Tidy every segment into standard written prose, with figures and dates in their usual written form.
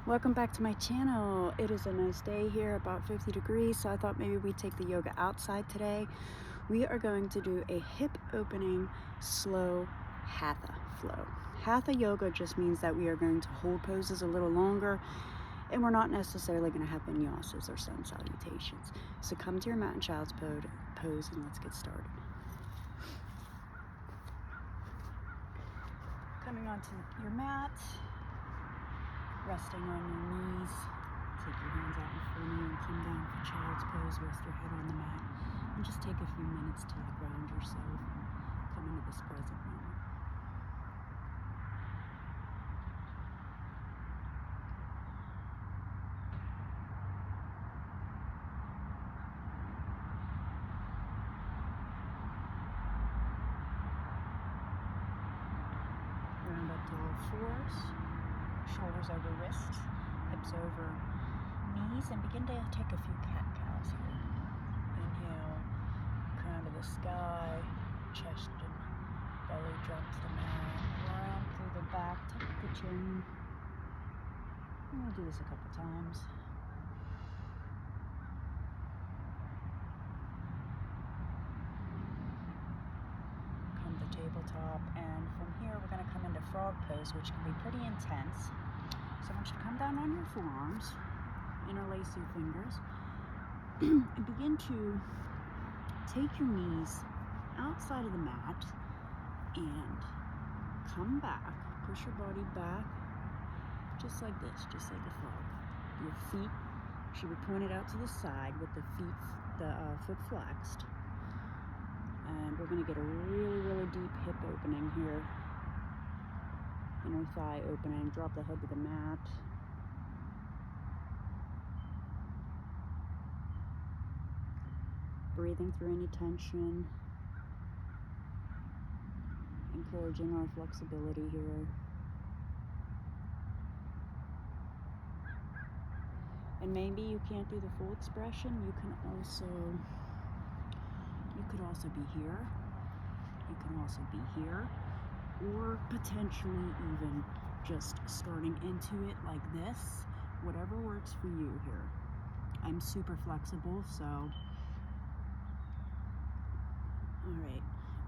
Welcome back to my channel. It is a nice day here, about 50 degrees, so I thought maybe we'd take the yoga outside today. We are going to do a hip opening slow Hatha flow. Hatha Yoga just means that we are going to hold poses a little longer and we're not necessarily going to have vinyasas or sun salutations. So come to your mat and child's pose and let's get started. Coming onto your mat. Resting on your knees, take your hands out in front of you and come down for child's pose. Rest your head on the mat and just take a few minutes to ground yourself and come into this present moment. Round up to all fours. Shoulders over wrists, hips over knees, and begin to take a few cat-cows here. Inhale, crown to the sky, chest and belly drop to the mat, round through the back, tuck the chin. And we'll do this a couple times. Come to tabletop, and from here we're going to come into frog pose, which can be pretty intense. So I want you to come down on your forearms, interlace your fingers, and begin to take your knees outside of the mat and come back. Push your body back, just like this, just like a frog. Your feet should be pointed out to the side with the foot flexed. And we're going to get a really deep hip opening here. Inner thigh opening, drop the head to the mat. Breathing through any tension. Encouraging our flexibility here. And maybe you can't do the full expression. You could also be here. You can also be here. Or potentially even just starting into it like this, whatever works for you here. I'm super flexible, so all right.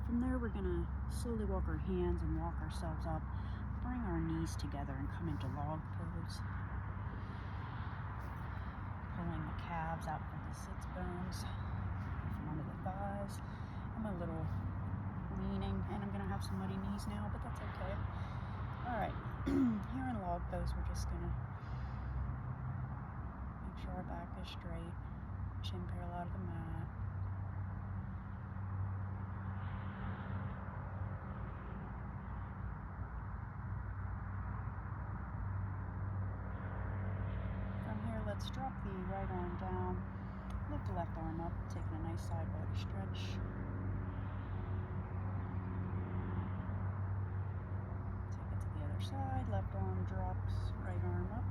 From there, we're gonna slowly walk our hands and walk ourselves up, bring our knees together and come into log pose. Pulling the calves out from the sits bones, from under the thighs. I'm a little leaning, and I'm gonna have some muddy knees now, but that's okay. All right, here in log pose, we're just gonna make sure our back is straight, chin parallel to the mat. From here, let's drop the right arm down, lift the left arm up, taking a nice side body stretch. Side, left arm drops, right arm up.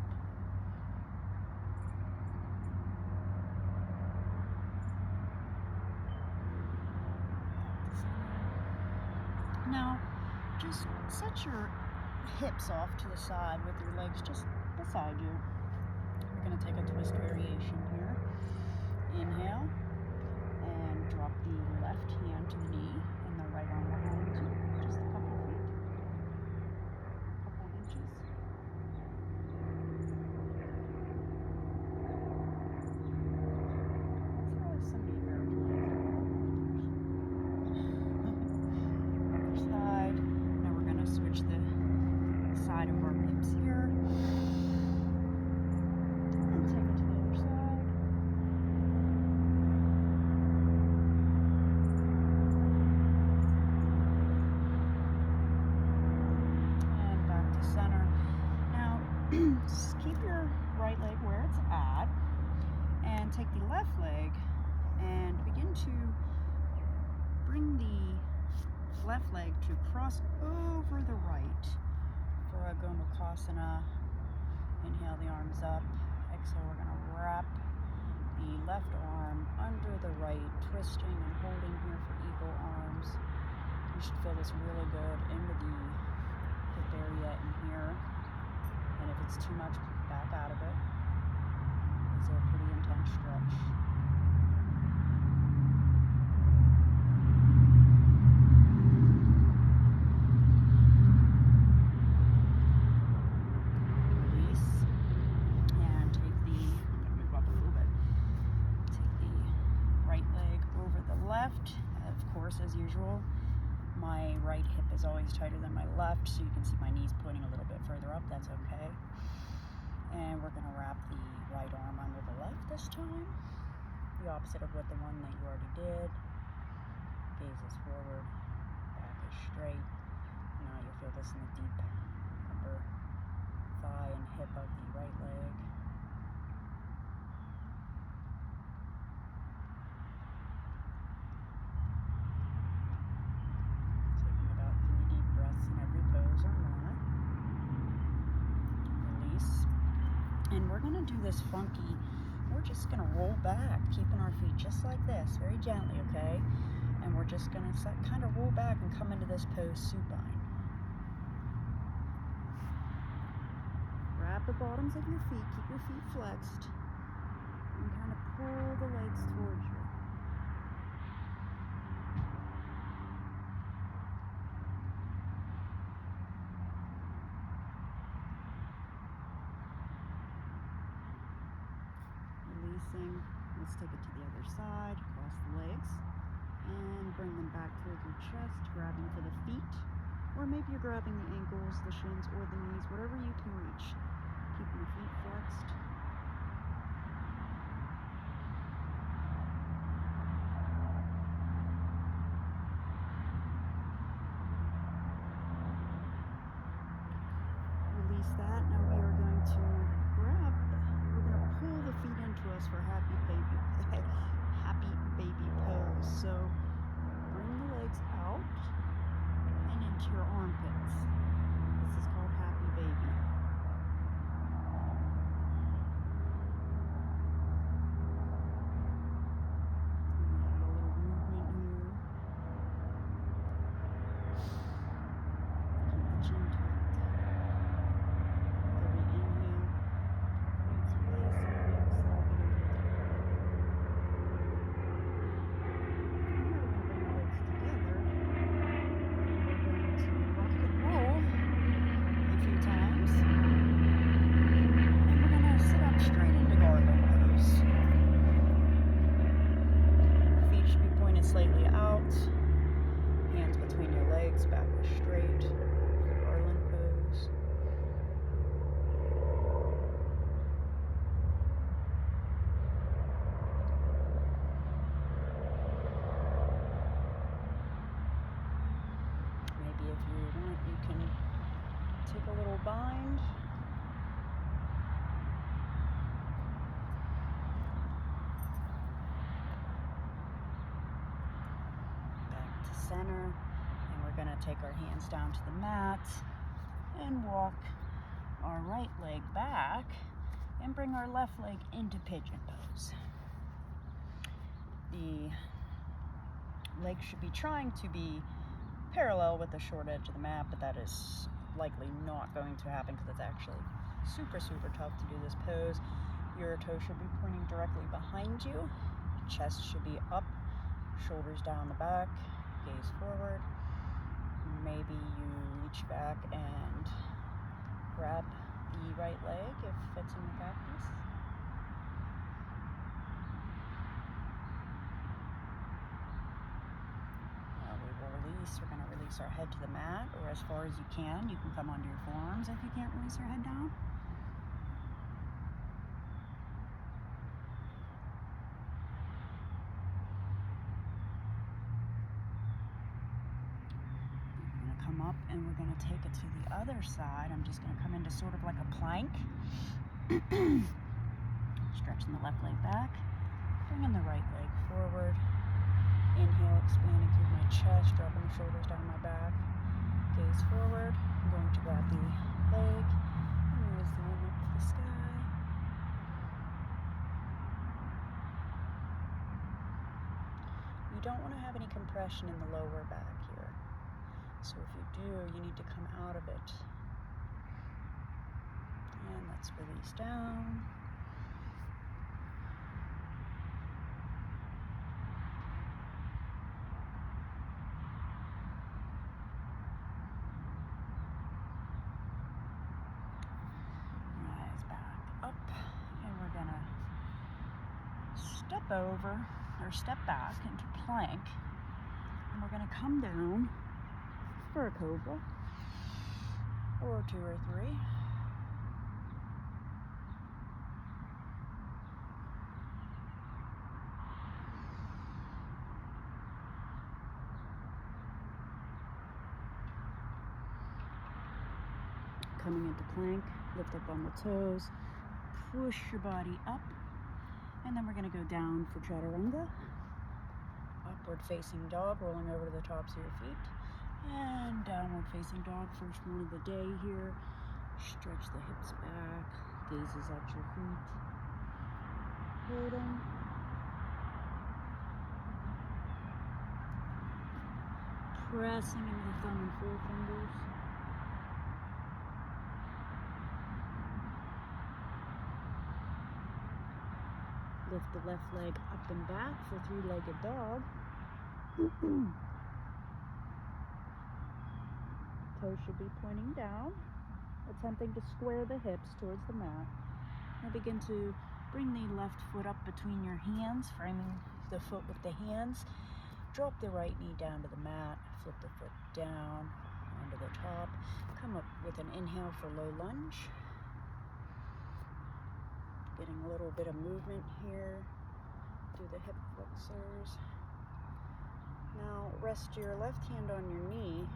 Now, just set your hips off to the side with your legs just beside you. We're going to take a twist variation here. Inhale, and drop the left hand to the knee, and the right arm behind you, just a couple feet. Just keep your right leg where it's at and take the left leg and begin to bring the left leg to cross over the right for a Gomukhasana. Inhale, the arms up. Exhale, we're going to wrap the left arm under the right, twisting and holding here for eagle arms. You should feel this really good into the hip area in here. And if it's too much back out of it. It's a pretty intense stretch. Release. And take the, I'm going to move up a little bit. Take the right leg over the left. Of course, as usual, my right hip is always tighter than my left, so you can see my knees pointing a little bit further up. That's okay. And we're going to wrap the right arm under the left this time. The opposite of what the one that you already did. Gaze is forward, back is straight. Now you'll feel this in the deep upper thigh and hip of the right leg. Taking about 3 deep breaths in every pose or more. Release. And we're going to do this funky, we're just going to roll back, keeping our feet just like this, very gently, okay? And we're just going to kind of roll back and come into this pose supine. Grab the bottoms of your feet, keep your feet flexed, and kind of pull the legs towards you. Releasing. Let's take it to the other side, cross the legs, and bring them back towards your chest, grabbing for the feet, or maybe you're grabbing the ankles, the shins, or the knees, whatever you can reach. Keeping your feet flexed. Release that. Now we are going to grab, we're going to pull the feet into us for happy baby pose. So bring the legs out and into your armpits. This is called happy baby. A little movement here. Keep the chin tucked. Every inhale, release, every exhale, get a little deeper. Slightly out, hands between your legs, back is straight, garland pose. Maybe if you want, you can take a little bind. Center, and we're going to take our hands down to the mat and walk our right leg back and bring our left leg into pigeon pose. The leg should be trying to be parallel with the short edge of the mat, but that is likely not going to happen because it's actually super tough to do this pose. Your toe should be pointing directly behind you, chest should be up, shoulders down the back, gaze forward. Maybe you reach back and grab the right leg if it's in the practice. Now we will release. We're going to release our head to the mat, or as far as you can. You can come onto your forearms if you can't release your head down. Up, and we're going to take it to the other side. I'm just going to come into sort of like a plank. Stretching the left leg back, bringing the right leg forward. Inhale, expanding through my chest, dropping the shoulders down my back. Gaze forward. I'm going to grab the leg and raise the arm up to the sky. You don't want to have any compression in the lower back here. So if you do, you need to come out of it. And let's Let's release down. Rise back up, and we're gonna step over or step back into plank, and we're gonna come down for a cobra or 2 or 3. Coming into plank, lift up on the toes, push your body up, and then we're going to go down for chaturanga. Upward facing dog, rolling over to the tops of your feet, and downward facing dog, first one of the day here. Stretch the hips back, gazes at your feet. Hold them. Pressing into the thumb and forefingers. Lift the left leg up and back for 3-legged dog. Toes should be pointing down, attempting to square the hips towards the mat. Now begin to bring the left foot up between your hands, framing the foot with the hands. Drop the right knee down to the mat, flip the foot down onto the top. Come up with an inhale for low lunge. Getting a little bit of movement here through the hip flexors. Now rest your left hand on your knee,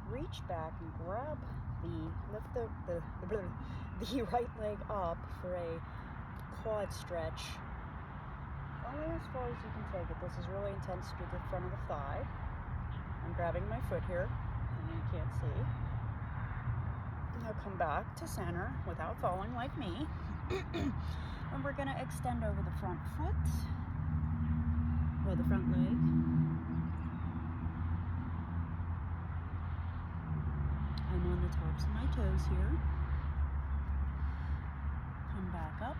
reach back and grab lift the right leg up for a quad stretch. Only as far as you can take it. This is really intense to the front of the thigh. I'm grabbing my foot here, and you can't see. Now come back to center without falling like me. And we're going to extend over the front foot, or the front leg. I'm on the tops of my toes here. Come back up.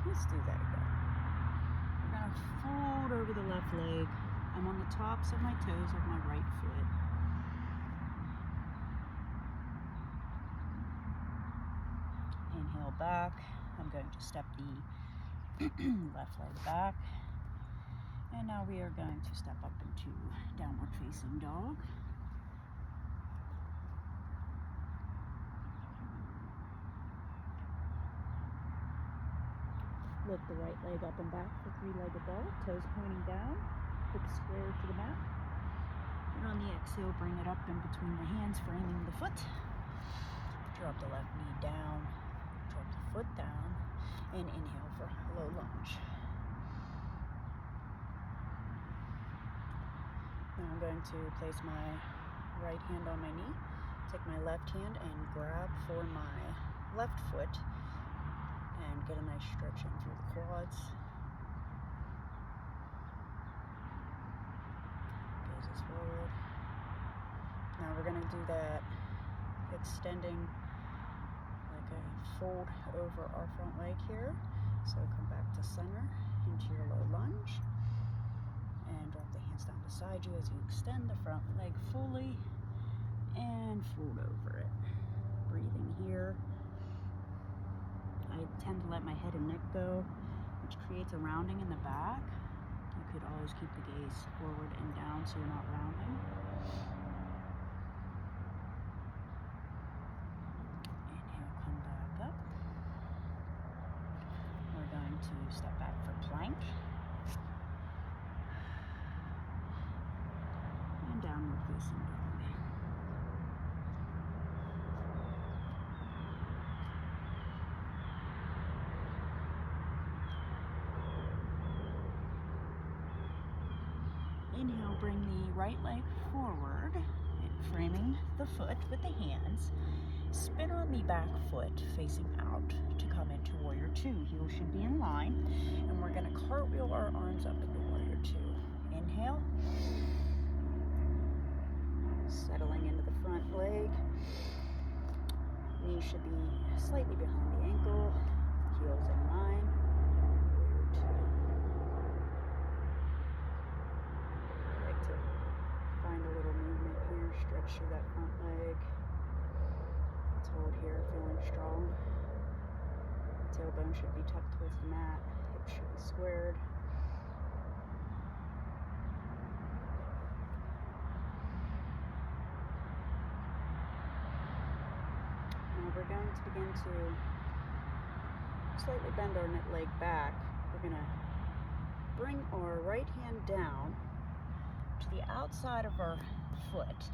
Let's do that again. We're going to fold over the left leg. I'm on the tops of my toes of my right foot. Inhale back. I'm going to step the left leg back. And now we are going to step up into downward facing dog. Lift the right leg up and back for 3-legged dog, toes pointing down, hips square to the mat. And on the exhale, bring it up in between the hands, framing the foot. Drop the left knee down, drop the foot down, and inhale for low lunge. Now I'm going to place my right hand on my knee, take my left hand and grab for my left foot, and get a nice stretch in through the quads. Gazes forward. Now we're going to do that extending like a fold over our front leg here. So come back to center into your low lunge and drop the hands down beside you as you extend the front leg fully and fold over it. Breathing here. I tend to let my head and neck go, which creates a rounding in the back. You could always keep the gaze forward and down so you're not rounding. Inhale, come back up. We're going to step back for plank. And downward facing dog. Inhale, bring the right leg forward, framing the foot with the hands. Spin on the back foot facing out to come into warrior 2. Heels should be in line. cartwheel our arms up into warrior two. Inhale. Settling into the front leg. Knee should be slightly behind the ankle. Heels in line. Warrior two. I like to find a little movement here. Stretch through that front leg. Let's hold here, feeling strong. Tailbone should be tucked towards the mat. Hips should be squared. Now we're going to begin to slightly bend our leg back. We're going to bring our right hand down to the outside of our foot,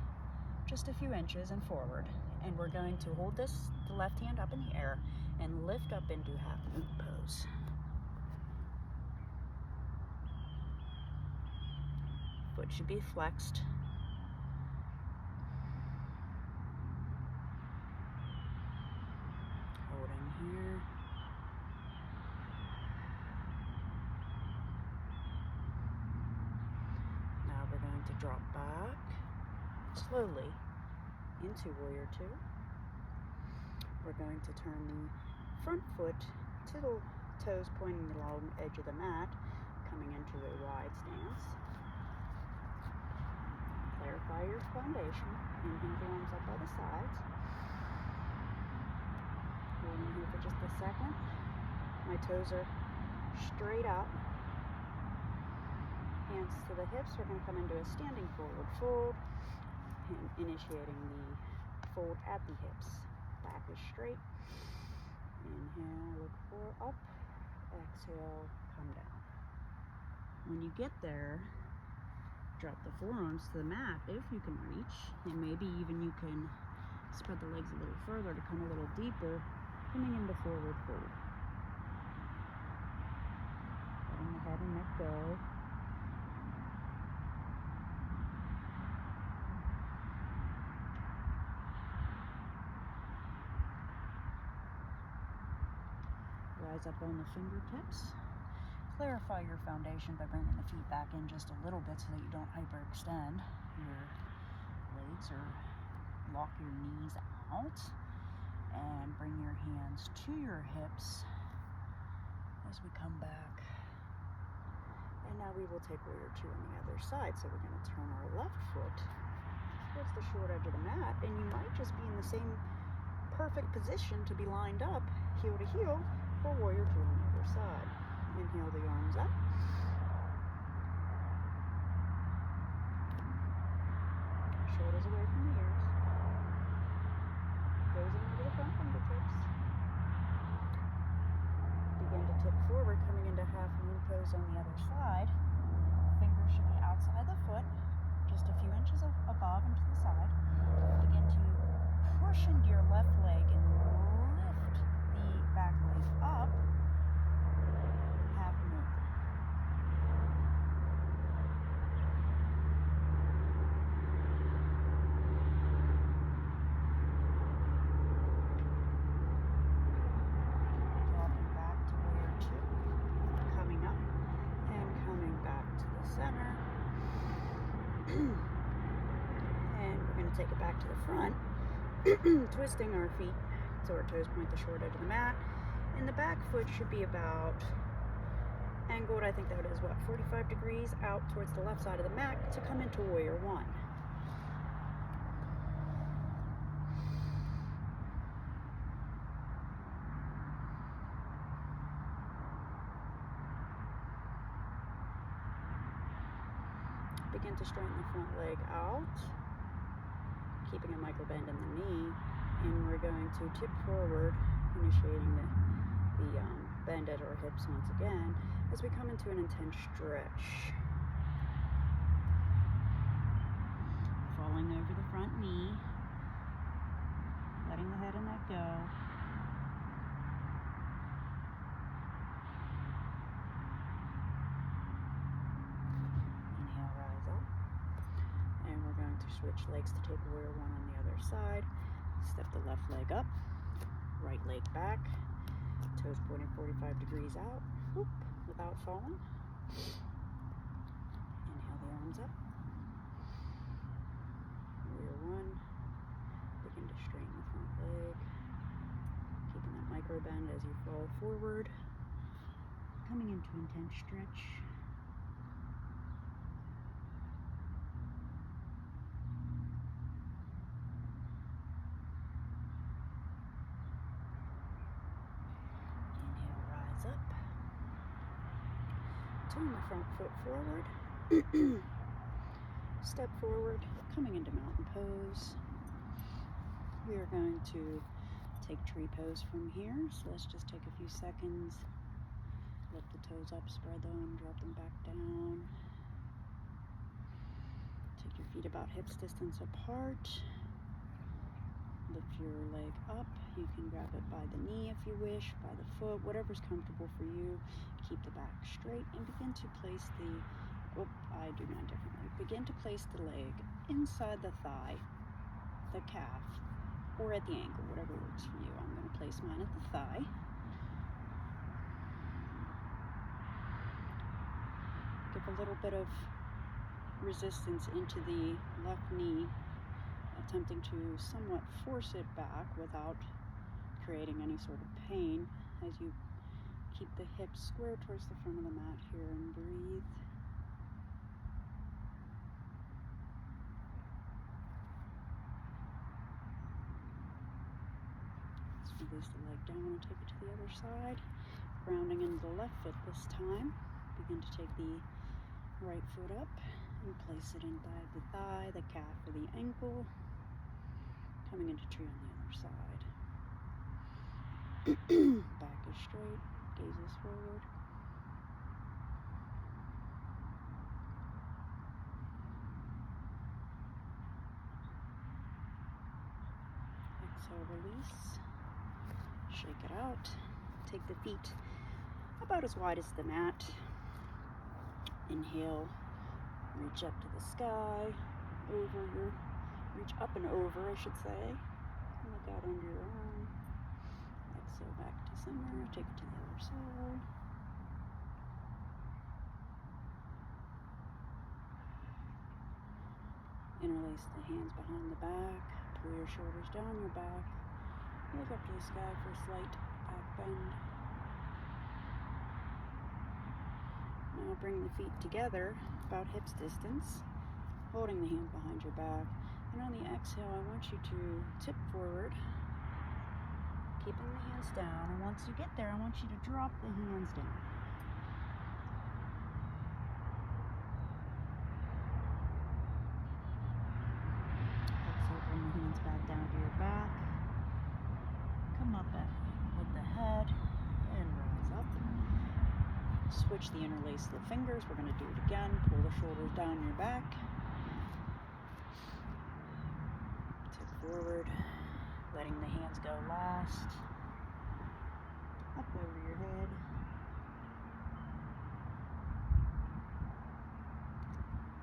just a few inches and forward. And we're going to hold the left hand up in the air and lift up into half moon pose. Foot should be flexed. Holding here. Now we're going to drop back slowly into warrior two. We're going to turn the front foot to the toes pointing along the edge of the mat, coming into a wide stance. Clarify your foundation. Inhale the arms up by the sides. Holding here for just a second. My toes are straight up. Hands to the hips. We're going to come into a standing forward fold, and initiating the fold at the hips. Back is straight. Inhale, look for up. Exhale, come down. When you get there, drop the forearms to the mat if you can reach, and maybe even you can spread the legs a little further to come a little deeper, coming into forward fold. Letting the head and neck go. Rise up on the fingertips. Clarify your foundation by bringing the feet back in just a little bit so that you don't hyperextend your legs or lock your knees out. And bring your hands to your hips as we come back. And now we will take warrior two on the other side. So we're going to turn our left foot towards the short edge of the mat, and you might just be in the same perfect position to be lined up, heel to heel, for warrior two on the other side. Inhale the arms up. Shoulders away from the ears. Gazing into the front fingertips. Begin to tip forward, coming into half moon pose on the other side. Fingers should be outside the foot, just a few inches above and to the side. Begin to push into your left leg and lift the back leg up. Half moon. Dropping back to warrior two. Coming up and coming back to the center. And we're going to take it back to the front. Twisting our feet so our toes point the short edge of the mat, and the back foot should be about angled, I think that is what, 45 degrees out towards the left side of the mat to come into warrior one. Begin to straighten the front leg out, keeping a micro bend in the knee, and we're going to tip forward, initiating the bend at our hips once again as we come into an intense stretch. Falling over the front knee, letting the head and neck go. Inhale, rise up. And we're going to switch legs to take warrior one on the other side. Step the left leg up, right leg back, toes pointing 45 degrees out. Oop, without falling. Inhale the arms up. Warrior one. Begin to straighten the front leg. Keeping that micro bend as you fall forward. Coming into intense stretch. Inhale, rise up. Turn the front foot forward. Step forward, coming into mountain pose. We are going to take tree pose from here. So let's just take a few seconds. Lift the toes up, spread them, drop them back down. Take your feet about hips distance apart. Lift your leg up. You can grab it by the knee if you wish, by the foot, whatever's comfortable for you. Keep the back straight and begin to place I do mine differently. Begin to place the leg inside the thigh, the calf, or at the ankle, whatever works for you. I'm going to place mine at the thigh. Give a little bit of resistance into the left knee, attempting to somewhat force it back without creating any sort of pain as you keep the hips square towards the front of the mat here and breathe. Let's release the leg down and take it to the other side. Grounding into the left foot this time. Begin to take the right foot up and place it inside the thigh, the calf, or the ankle. Coming into tree on the other side. Back is straight, gaze is forward. Exhale, release. Shake it out. Take the feet about as wide as the mat. Inhale, reach up to the sky, reach up and over, I should say. Look out under your arm. Exhale, back to center, take it to the other side. Interlace the hands behind the back, pull your shoulders down your back, look up to the sky for a slight back bend. Now bring the feet together, about hips distance, holding the hands behind your back. And on the exhale, I want you to tip forward, keeping the hands down. And once you get there, I want you to drop the hands down. Exhale, bring the hands back down to your back. Come up with the head and rise up. Switch the interlace of the fingers. We're going to do it again. Pull the shoulders down your back. Tip forward. Letting the hands go last. Up over your head.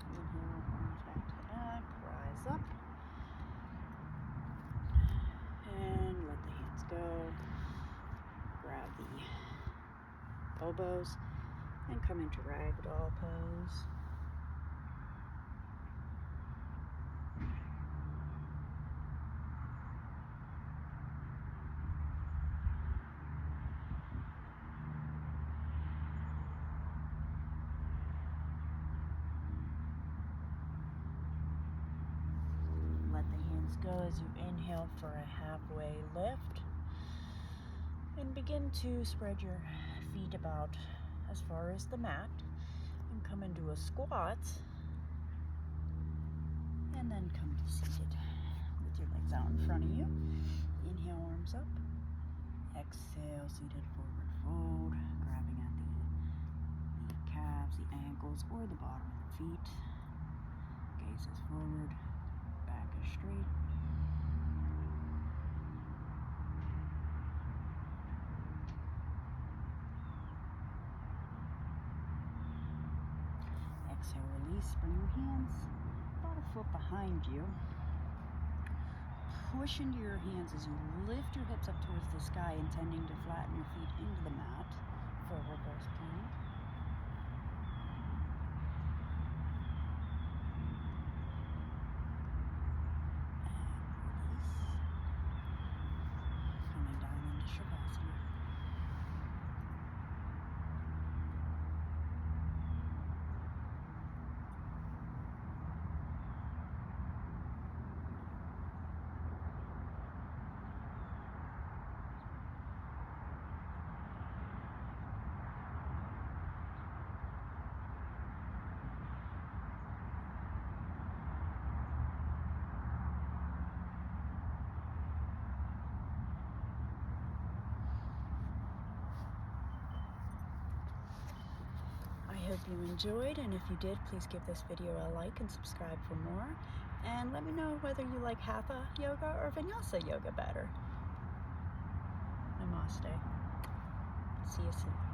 Inhale, arms back to the back. Rise up. And let the hands go. Grab the elbows. And come into ragdoll pose. Let the hands go as you inhale for a halfway lift. And begin to spread your feet about as far as the mat and come into a squat and then come to seated with your legs out in front of you. Inhale, arms up. Exhale, seated forward fold, grabbing at the calves, the ankles, or the bottom of the feet. Gaze is forward, back is straight. Exhale, release, bring your hands about a foot behind you. Push into your hands as you lift your hips up towards the sky, intending to flatten your feet into the mat for reverse plank. hope you enjoyed, and if you did, please give this video a like and subscribe for more. And let me know whether you like Hatha Yoga or Vinyasa Yoga better. Namaste. See you soon.